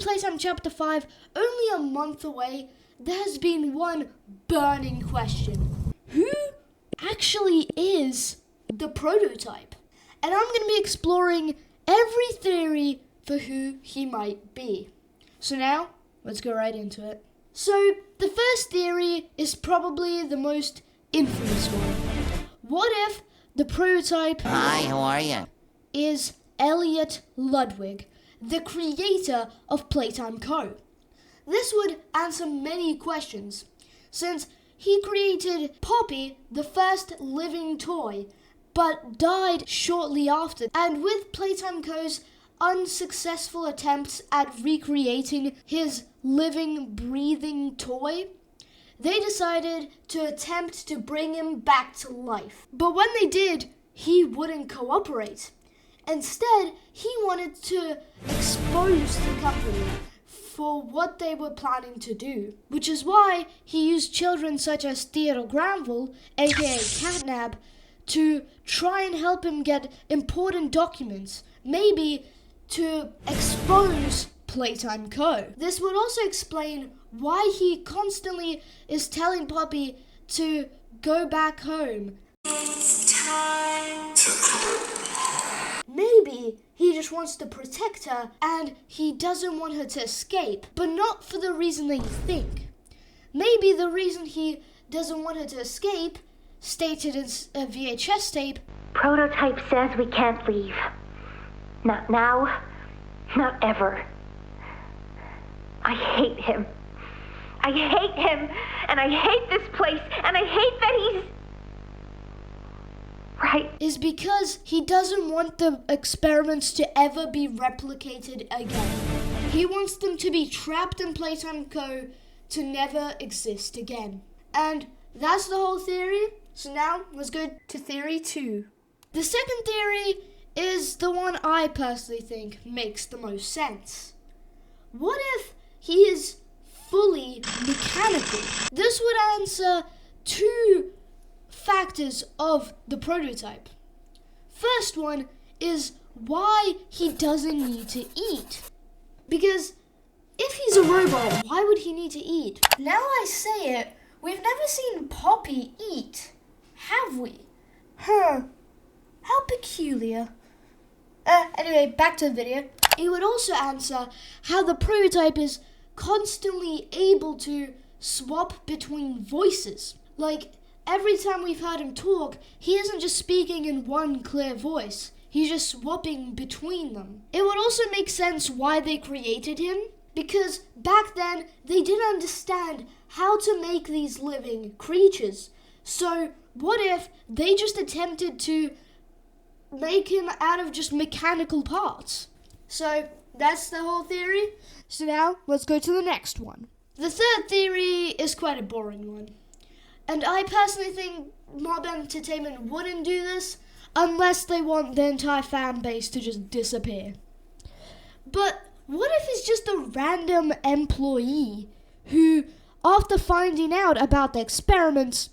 Playtime Chapter 5 only a month away, there has been one burning question. Who actually is the prototype? And I'm going to be exploring every theory for who he might be. So now, let's go right into it. So, the first theory is probably the most infamous one. What if the prototype Hi, how are you? is Elliot Ludwig, the creator of Playtime Co. This would answer many questions, since he created Poppy, the first living toy, but died shortly after. And with Playtime Co.'s unsuccessful attempts at recreating his living, breathing toy, they decided to attempt to bring him back to life. But when they did, he wouldn't cooperate. Instead, he wanted to expose the company for what they were planning to do, which is why he used children such as Theodore Granville, aka Catnap, to try and help him get important documents, maybe to expose Playtime Co. This would also explain why he constantly is telling Poppy to go back home. It's time to go. Maybe he just wants to protect her and he doesn't want her to escape, but not for the reason that you think. Maybe the reason he doesn't want her to escape, stated in a VHS tape, Prototype says we can't leave. Not now, not ever. I hate him. I hate him, and I hate this place, and I hate that he's... Right. Is because he doesn't want the experiments to ever be replicated again. He wants them to be trapped in Playtime Co. to never exist again. And that's the whole theory. So now, let's go to theory 2. The second theory is the one I personally think makes the most sense. What if he is fully mechanical? This would answer two factors of the prototype. First one is why he doesn't need to eat. Because if he's a robot, why would he need to eat? Now I say it, we've never seen Poppy eat, have we? How peculiar. Anyway, back to the video. It would also answer how the prototype is constantly able to swap between voices. Like, every time we've heard him talk, he isn't just speaking in one clear voice. He's just swapping between them. It would also make sense why they created him, because back then, they didn't understand how to make these living creatures. So, what if they just attempted to make him out of just mechanical parts? So, that's the whole theory. So now, let's go to the next one. The third theory is quite a boring one. And I personally think Mob Entertainment wouldn't do this unless they want the entire fan base to just disappear. But what if it's just a random employee who, after finding out about the experiments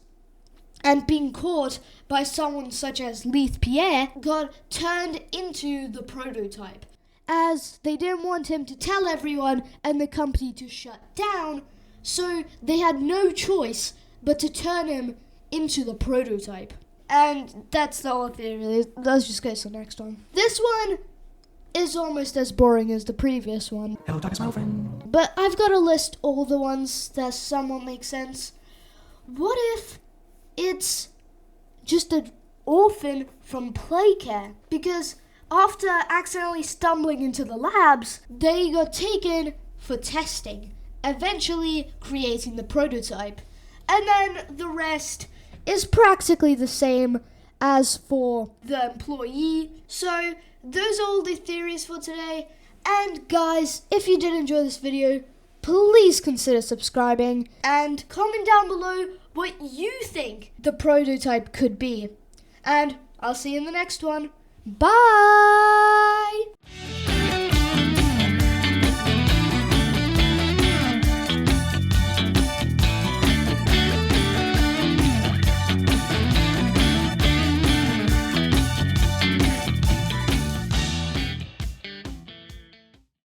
and being caught by someone such as Leith Pierre, got turned into the prototype, as they didn't want him to tell everyone and the company to shut down, so they had no choice but to turn him into the prototype. And that's the whole theory. Let's just go to the next one. This one is almost as boring as the previous one. Hello, darkness, my old friend. But I've got to list all the ones that somewhat make sense. What if it's just an orphan from Playcare? Because after accidentally stumbling into the labs, they got taken for testing, eventually creating the prototype. And then the rest is practically the same as for the employee. So those are all the theories for today. And guys, if you did enjoy this video, please consider subscribing and comment down below what you think the prototype could be. And I'll see you in the next one. Bye!